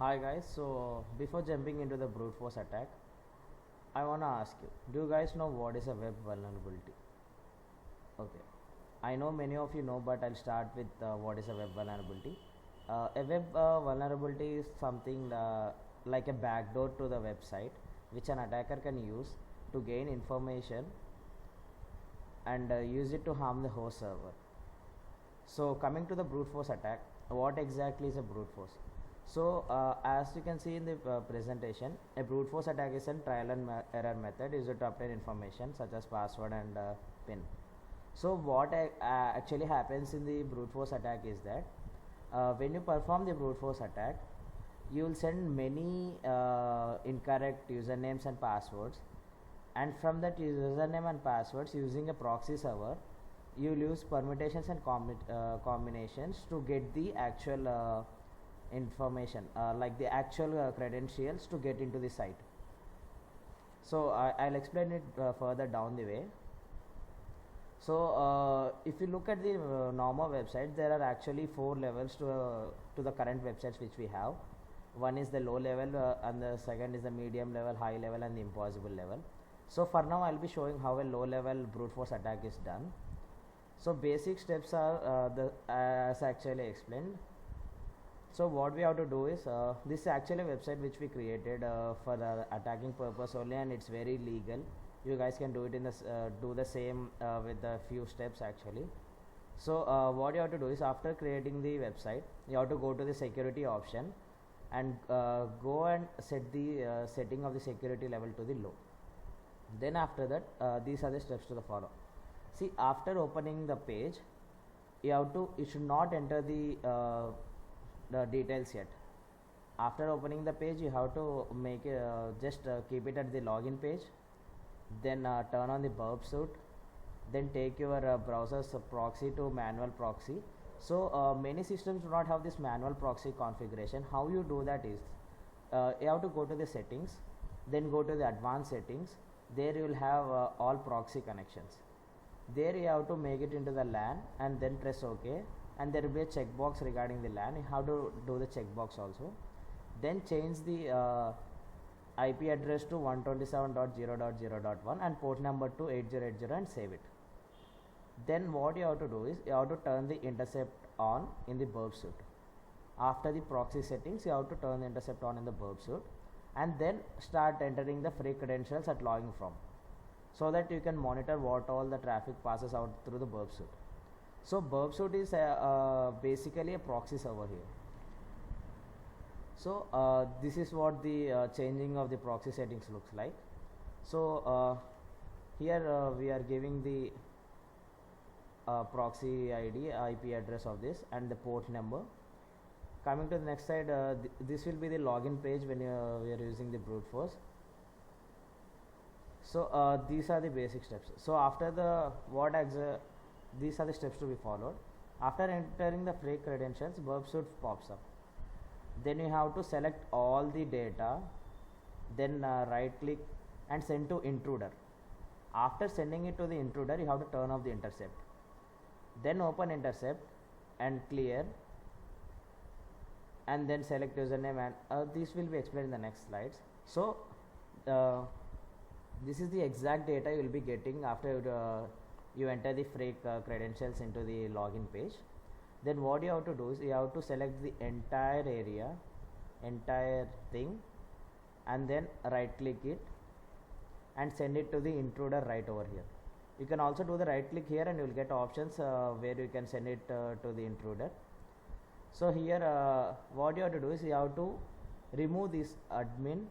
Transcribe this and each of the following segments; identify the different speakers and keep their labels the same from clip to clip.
Speaker 1: Hi guys, so before jumping into the brute force attack, I wanna ask you, do you guys know what is a web vulnerability? Okay, I know many of you know, but I'll start with what is a web vulnerability. A web vulnerability is something like a backdoor to the website which an attacker can use to gain information and use it to harm the host server. So coming to the brute force attack, what exactly is a brute force? So as you can see in the presentation, a brute force attack is a trial and error method used to obtain information such as password and PIN. So what actually happens in the brute force attack is that when you perform the brute force attack, you will send many incorrect usernames and passwords, and from that username and passwords using a proxy server, you will use permutations and combinations to get the actual information, like the actual credentials to get into the site. So I'll explain it further down the way. So if you look at the normal website, there are actually 4 levels to the current websites which we have. One is the low level, and the second is the medium level, high level, and the impossible level. So for now I'll be showing how a low level brute force attack is done. So basic steps are as actually explained. So what we have to do is, this is actually a website which we created for the attacking purpose only, and it's very legal. You guys can do it in this do the same with a few steps actually. So what you have to do is, after creating the website, you have to go to the security option and go and set the setting of the security level to the low. Then after that, these are the steps to the follow. See, after opening the page, you should not enter the details yet. After opening the page, you have to make just keep it at the login page, then turn on the burp suit, then take your browser's proxy to manual proxy. So many systems do not have this manual proxy configuration. How you do that is, you have to go to the settings, then go to the advanced settings. There you will have all proxy connections. There you have to make it into the LAN and then press OK, and there will be a checkbox regarding the LAN. You have to do the checkbox also. Then change the IP address to 127.0.0.1 and port number to 8080 and save it. Then what you have to do is, you have to turn the intercept on in the burp suit. After the proxy settings, you have to turn the intercept on in the burp suit, and then start entering the free credentials at login from, so that you can monitor what all the traffic passes out through the burp suit. So burp suit is basically a proxy server here. So this is what the changing of the proxy settings looks like. So here we are giving the proxy ID, IP address of this, and the port number. Coming to the next side, this will be the login page when we are using the brute force. So these are the basic steps. So after these are the steps to be followed. After entering the free credentials, burp suit pops up. Then you have to select all the data, then right click and send to intruder. After sending it to the intruder, you have to turn off the intercept. Then open intercept and clear, and then select username, and this will be explained in the next slides. So this is the exact data you will be getting after you enter the free credentials into the login page. Then what you have to do is, you have to select the entire area, entire thing, and then right click it and send it to the intruder right over here. You can also do the right click here and you will get options where you can send it to the intruder. So here what you have to do is, you have to remove this admin.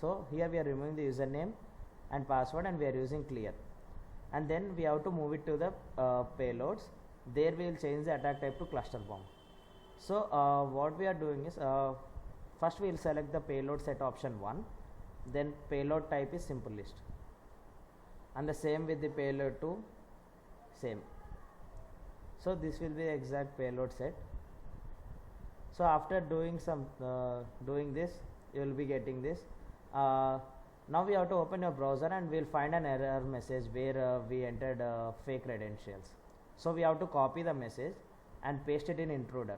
Speaker 1: So here we are removing the username and password, and we are using clear, and then we have to move it to the payloads. There we will change the attack type to cluster bomb. So what we are doing is, first we will select the payload set option 1, then payload type is simple list, and the same with the payload 2, same. So this will be the exact payload set. So after doing doing this, you will be getting this. Now we have to open your browser and we will find an error message where we entered fake credentials. So we have to copy the message and paste it in intruder.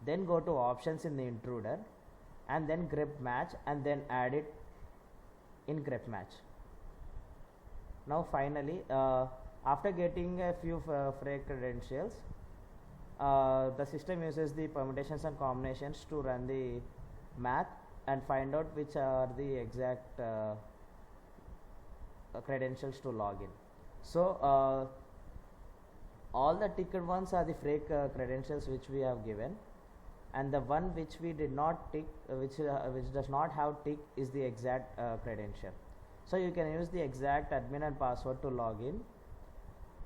Speaker 1: then go to options in the intruder, and then grep match, and then add it in grep match. Now finally, after getting a few Frey credentials, the system uses the permutations and combinations to run the math and find out which are the exact credentials to log in. So all the ticked ones are the fake credentials which we have given, and the one which we did not tick, which does not have tick, is the exact credential. So you can use the exact admin and password to log in.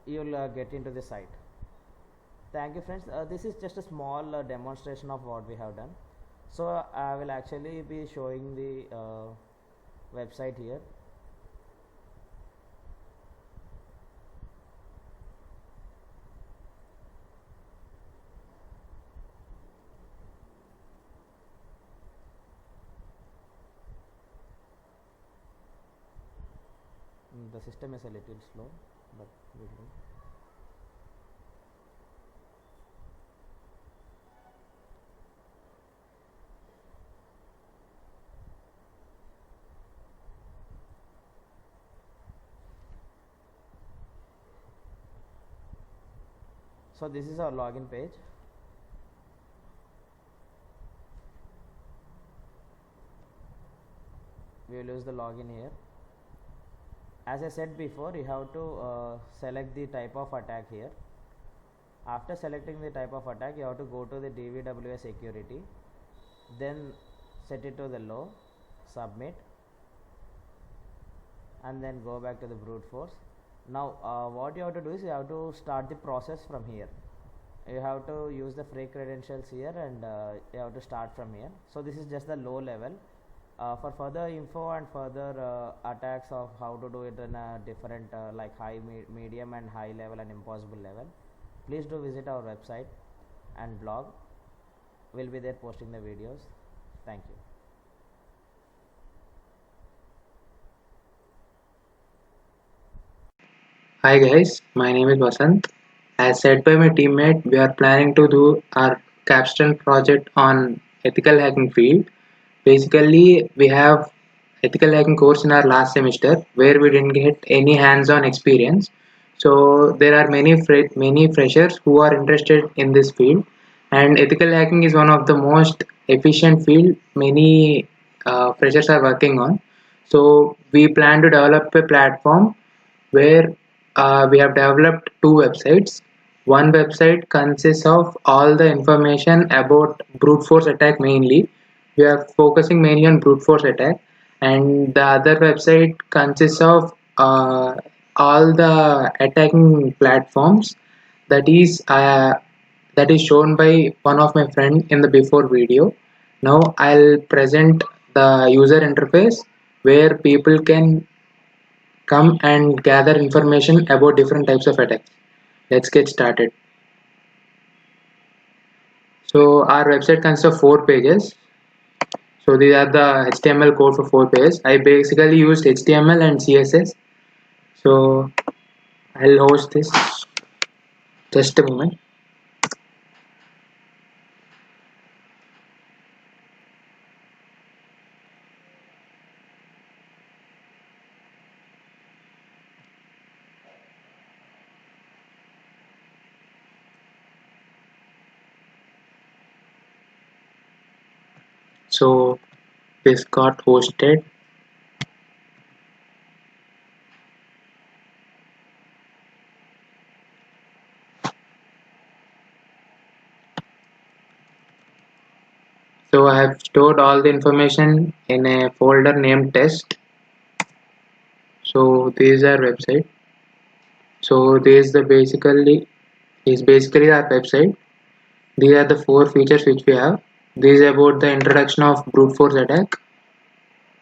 Speaker 1: You will get into the site. Thank you, friends. This is just a small demonstration of what we have done. So I will actually be showing the website here. The system is a little slow, but we'll do. So this is our login page. We will use the login here. As I said before, you have to select the type of attack here. After selecting the type of attack, you have to go to the DVWS security, then set it to the low, submit, and then go back to the brute force. Now what you have to do is you have to start the process from here. You have to use the free credentials here, and you have to start from here. So this is just the low level. For further info and further attacks of how to do it in a different like high, medium and high level and impossible level, please do visit our website and blog. We'll be there posting the videos. Thank you.
Speaker 2: Hi guys, my name is Vasant. As said by my teammate, we are planning to do our capstone project on ethical hacking field. Basically, we have ethical hacking course in our last semester where we didn't get any hands-on experience. So there are many freshers who are interested in this field, and ethical hacking is one of the most efficient field many freshers are working on. So we plan to develop a platform where we have developed two websites. One website consists of all the information about brute force attack mainly. We are focusing mainly on brute force attack, and the other website consists of all the attacking platforms that is uh, that is shown by one of my friend in the before video. Now I'll present the user interface where people can come and gather information about different types of attacks. Let's get started. So our website consists of 4 pages. So these are the HTML code for 4 pages. I basically used HTML and CSS. So I'll host this. Just a moment. So this got hosted. So I have stored all the information in a folder named test. So this is our website. So this is the basically our website. These are the 4 features which we have. This is about the introduction of brute force attack.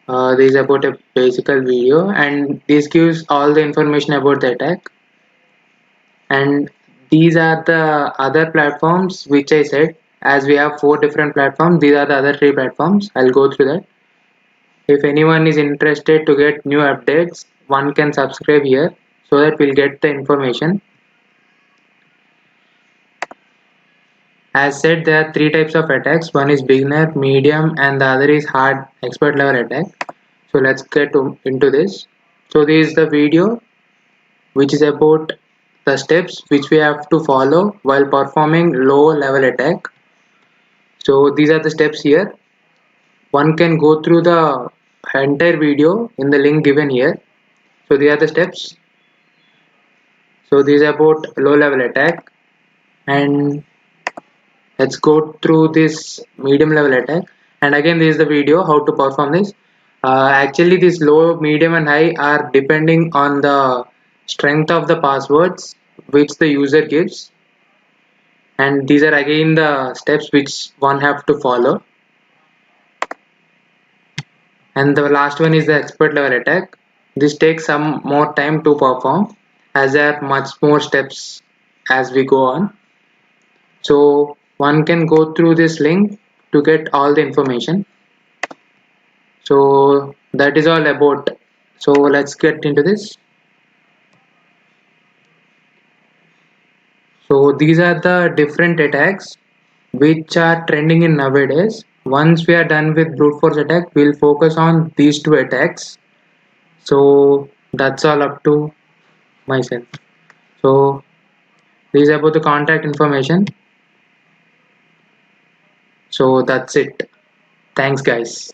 Speaker 2: This is about a basic video, and this gives all the information about the attack. And these are the other platforms which I said. As we have 4 different platforms, these are the other 3 platforms. I'll go through that. If anyone is interested to get new updates, one can subscribe here so that we'll get the information. As said, there are three types of attacks. One is beginner, medium, and the other is hard expert level attack. So let's get into this. So this is the video which is about the steps which we have to follow while performing low level attack. So these are the steps here. One can go through the entire video in the link given here. So these are the steps. So this is about low level attack, and let's go through this medium level attack. And again, this is the video how to perform this. Actually, this low, medium, and high are depending on the strength of the passwords which the user gives, and these are again the steps which one have to follow. And the last one is the expert level attack. This takes some more time to perform as there are much more steps as we go on. So one can go through this link to get all the information. So that is all about. So let's get into this. So these are the different attacks which are trending in nowadays. Once we are done with brute force attack, we'll focus on these two attacks. So that's all up to myself. So this is about the contact information. So that's it. Thanks guys.